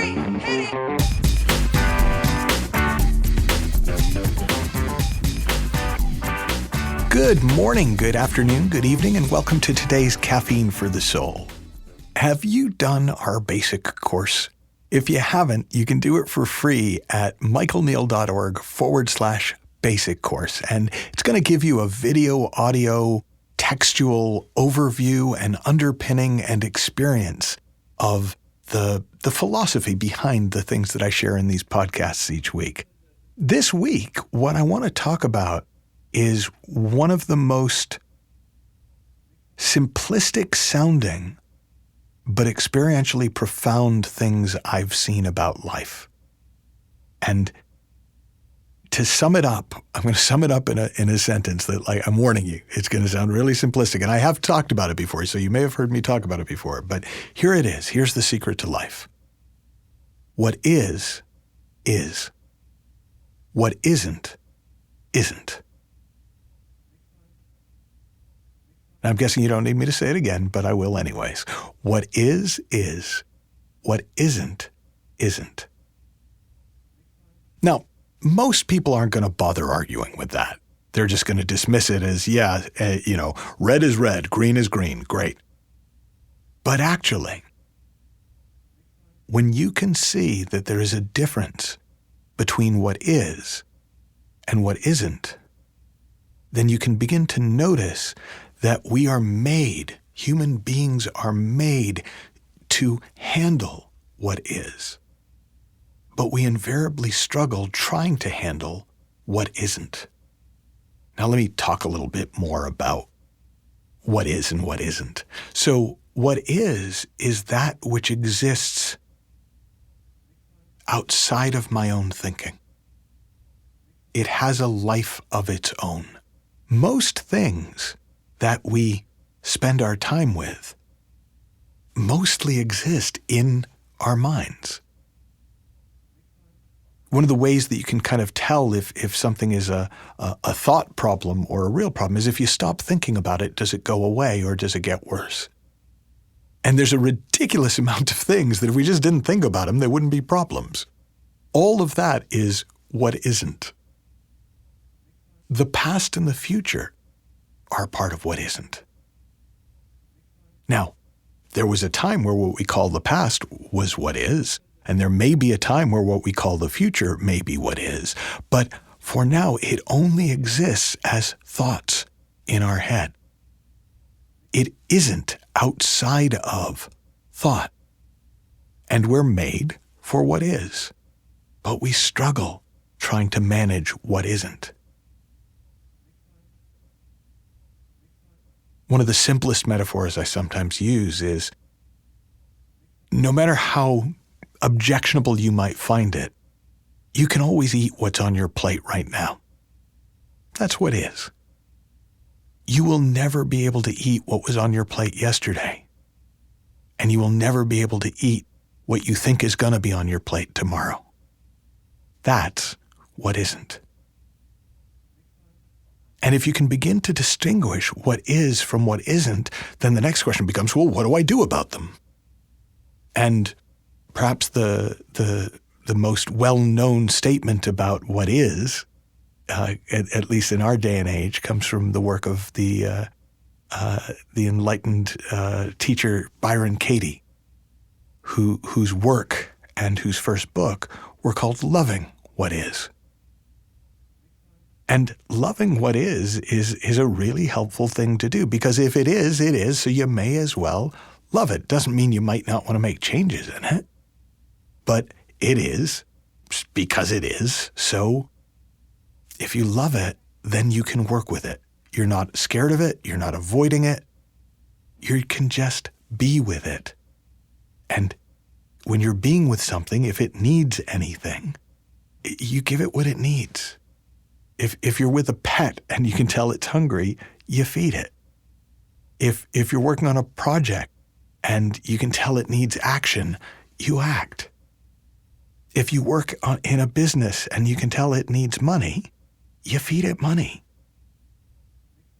3, hit it! Good morning, good afternoon, good evening, and welcome to today's Caffeine for the Soul. Have you done our basic course? If you haven't, you can do it for free at michaelneill.org/basic course. And it's going to give you a video, audio, textual overview and underpinning and experience of the philosophy behind the things that I share in these podcasts each week. This week, what I want to talk about is one of the most simplistic sounding but experientially profound things I've seen about life. And to sum it up, I'm going to sum it up in a sentence that, like, I'm warning you, it's going to sound really simplistic. And I have talked about it before, so you may have heard me talk about it before. But here it is. Here's the secret to life. What is, is. What isn't, isn't. I'm guessing you don't need me to say it again, but I will anyways. What is. What isn't, isn't. Now, most people aren't going to bother arguing with that. They're just going to dismiss it as, red is red, green is green, great. But actually, when you can see that there is a difference between what is and what isn't, then you can begin to notice that we are made, human beings are made to handle what is. But we invariably struggle trying to handle what isn't. Now let me talk a little bit more about what is and what isn't. So what is that which exists outside of my own thinking. It has a life of its own. Most things that we spend our time with mostly exist in our minds. One of the ways that you can kind of tell if something is a thought problem or a real problem is if you stop thinking about it, does it go away or does it get worse? And there's a ridiculous amount of things that if we just didn't think about them, there wouldn't be problems. All of that is what isn't. The past and the future are part of what isn't. Now, there was a time where what we call the past was what is, and there may be a time where what we call the future may be what is, but for now it only exists as thoughts in our head. It isn't outside of thought, and we're made for what is, but we struggle trying to manage what isn't. One of the simplest metaphors I sometimes use is, no matter how objectionable you might find it, you can always eat what's on your plate right now. That's what is. You will never be able to eat what was on your plate yesterday, and you will never be able to eat what you think is going to be on your plate tomorrow. That's what isn't. And if you can begin to distinguish what is from what isn't, then the next question becomes, well, what do I do about them? And perhaps the most well-known statement about what is, at least in our day and age, comes from the work of the enlightened teacher Byron Katie, whose work and whose first book were called Loving What Is. And loving what is a really helpful thing to do, because if it is, so you may as well love it. Doesn't mean you might not want to make changes in it, but it is because it is. So if you love it, then you can work with it. You're not scared of it. You're not avoiding it. You can just be with it. And when you're being with something, if it needs anything, you give it what it needs. If you're with a pet and you can tell it's hungry, you feed it. If you're working on a project and you can tell it needs action, you act. If you work in a business and you can tell it needs money, you feed it money.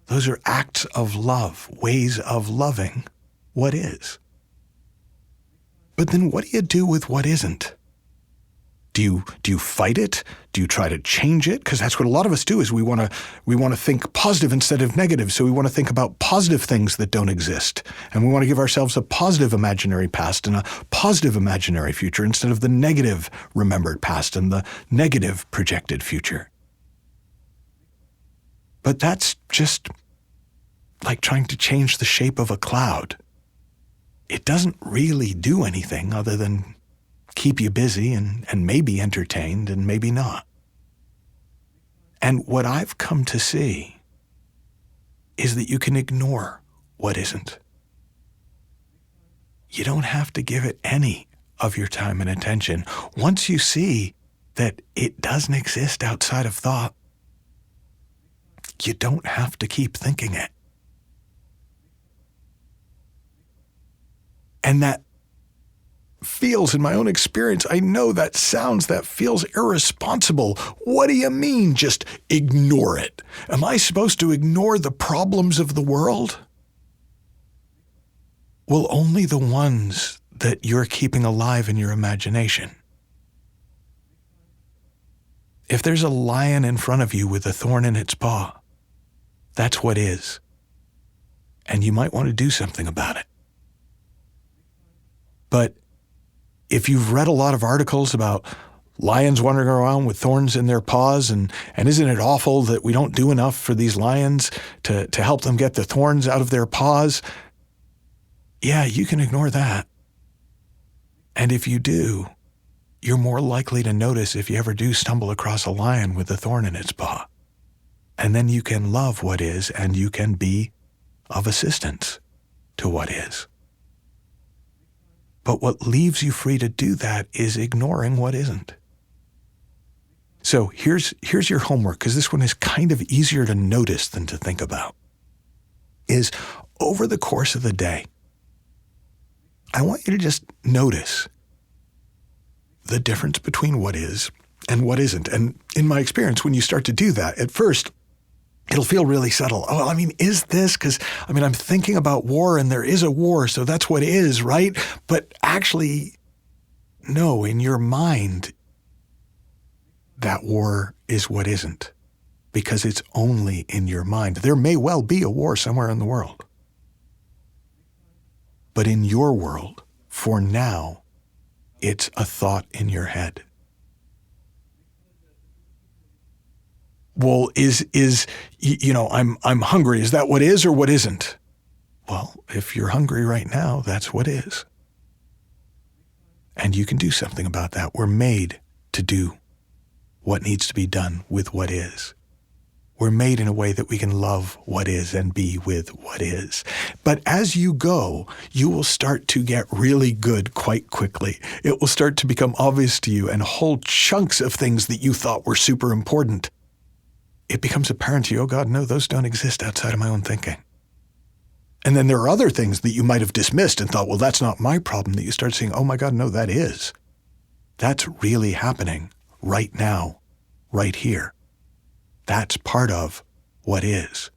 Those are acts of love, ways of loving what is. But then what do you do with what isn't? Do you fight it? Do you try to change it? Because that's what a lot of us do, is we want to think positive instead of negative. So we want to think about positive things that don't exist. And we want to give ourselves a positive imaginary past and a positive imaginary future instead of the negative remembered past and the negative projected future. But that's just like trying to change the shape of a cloud. It doesn't really do anything other than keep you busy and maybe entertained and maybe not. And what I've come to see is that you can ignore what isn't. You don't have to give it any of your time and attention. Once you see that it doesn't exist outside of thought, you don't have to keep thinking it. And that feels, in my own experience, I know that feels irresponsible. What do you mean, just ignore it? Am I supposed to ignore the problems of the world? Well, only the ones that you're keeping alive in your imagination. If there's a lion in front of you with a thorn in its paw, that's what is. And you might want to do something about it. But if you've read a lot of articles about lions wandering around with thorns in their paws, and isn't it awful that we don't do enough for these lions to help them get the thorns out of their paws? Yeah, you can ignore that. And if you do, you're more likely to notice if you ever do stumble across a lion with a thorn in its paw. And then you can love what is, and you can be of assistance to what is. But what leaves you free to do that is ignoring what isn't. So here's your homework, because this one is kind of easier to notice than to think about, is over the course of the day, I want you to just notice the difference between what is and what isn't. And in my experience, when you start to do that, at first, it'll feel really subtle. Oh, well, is this? Because, I'm thinking about war and there is a war, so that's what is, right? But actually, no, in your mind, that war is what isn't, because it's only in your mind. There may well be a war somewhere in the world. But in your world, for now, it's a thought in your head. Well, I'm hungry. Is that what is or what isn't? Well, if you're hungry right now, that's what is. And you can do something about that. We're made to do what needs to be done with what is. We're made in a way that we can love what is and be with what is. But as you go, you will start to get really good quite quickly. It will start to become obvious to you, and whole chunks of things that you thought were super important, it becomes apparent to you, oh God, no, those don't exist outside of my own thinking. And then there are other things that you might have dismissed and thought, well, that's not my problem, that you start saying, oh my God, no, that is. That's really happening right now, right here. That's part of what is.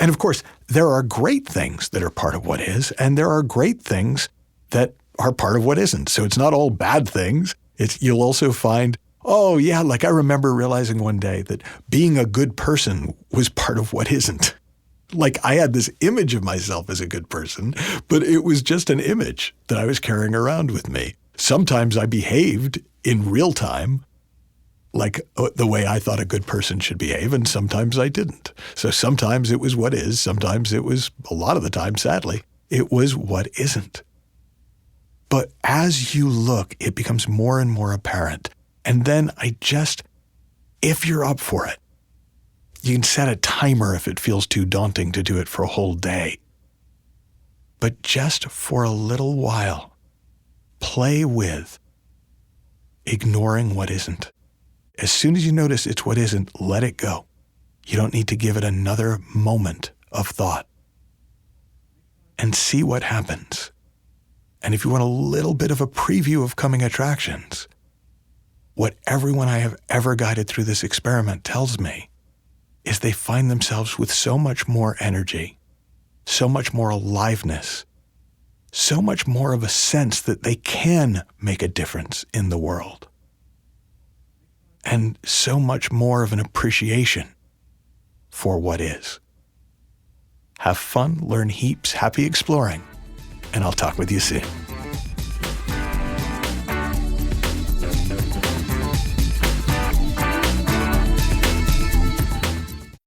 And of course, there are great things that are part of what is, and there are great things that are part of what isn't. So it's not all bad things. You'll also find, oh yeah, like I remember realizing one day that being a good person was part of what isn't. Like I had this image of myself as a good person, but it was just an image that I was carrying around with me. Sometimes I behaved in real time like the way I thought a good person should behave, and sometimes I didn't. So sometimes it was what is, sometimes it was, a lot of the time, sadly, it was what isn't. But as you look, it becomes more and more apparent. And then if you're up for it, you can set a timer if it feels too daunting to do it for a whole day. But just for a little while, play with ignoring what isn't. As soon as you notice it's what isn't, let it go. You don't need to give it another moment of thought. And see what happens. And if you want a little bit of a preview of coming attractions, what everyone I have ever guided through this experiment tells me is they find themselves with so much more energy, so much more aliveness, so much more of a sense that they can make a difference in the world. And so much more of an appreciation for what is. Have fun, learn heaps, happy exploring, and I'll talk with you soon.